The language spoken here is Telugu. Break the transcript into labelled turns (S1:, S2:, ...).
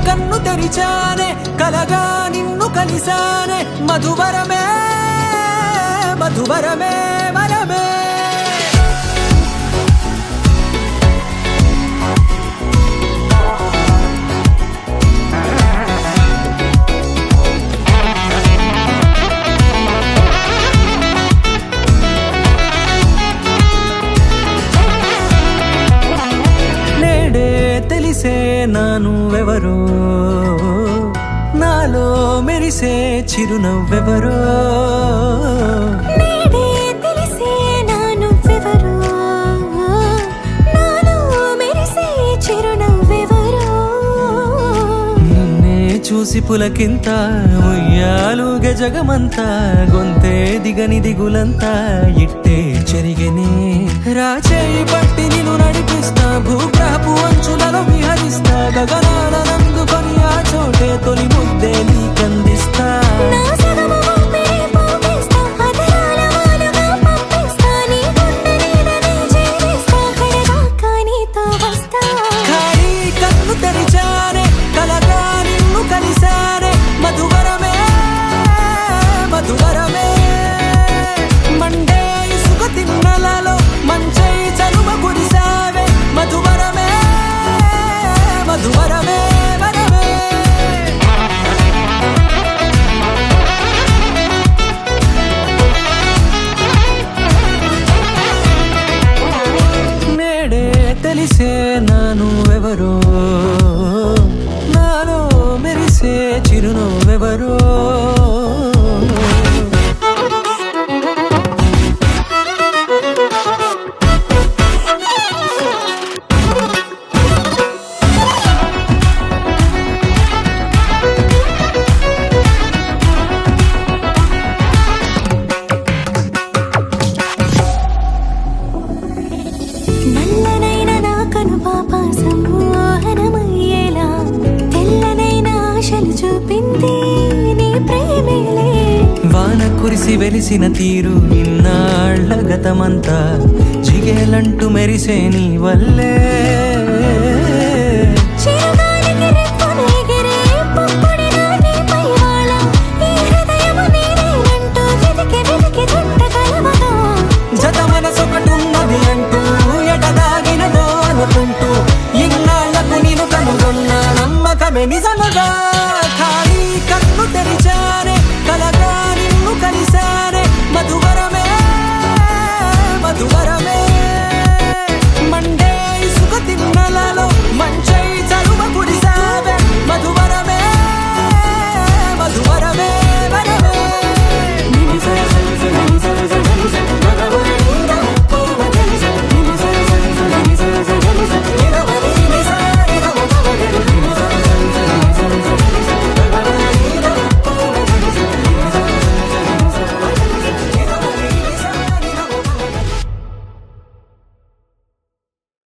S1: కన్ను తెరిచానే కలగా నిన్ను కలిసానే మధువరమే మధువరమే వరమే తెలిసే నానువెవరో నాలో మెరిసే చిరునవ్వెవరో
S2: నేడే తెలిసే నానువెవరో నాలో మెరిసే చిరునవ్వెవరో
S1: నిన్నే చూసి పులకింత ఉయ్యాలుగే జగమంతా గొంతే దిగని దిగులంతా ఇట్టే చెరిగనే రాచేయి పట్టి నిన్ను నడిపిస్తా భూగ్రహపు అంచులలో విహరిస్తా గగనాల నందుకొని ఆ చోటే తొలి ముద్దే నీకందిస్తా
S2: నా సగము ఊపిరి పోగేస్తా అదరాల వాలుగా పంపిస్తా నీ గుండె నీడనే చేరిస్తా కడదాకా నీతో వస్తా
S1: ఖాళీ కన్ను తెరిచానే కలగా నిన్ను కలిసానే మధువరమే మధువరమే మండే ఇసుక తిన్నలలో మంచై చలువ కురిసావే మధువరమే మధువరమే వరమే నేడే తెలిసే నానువెవరో నాలో మెరిసే చిరునవ్వెవరో
S2: నల్లనైన నా కనుపాప సమ్మోహనమయ్యేలా తెల్లనైన ఆశలు చూపింది నీ ప్రేమేలే
S1: వాన కురిసి వెలిసిన తీరు ఇన్నాళ్ల గతమంతా జిగేలంటూ మెరిసే నీ వల్లే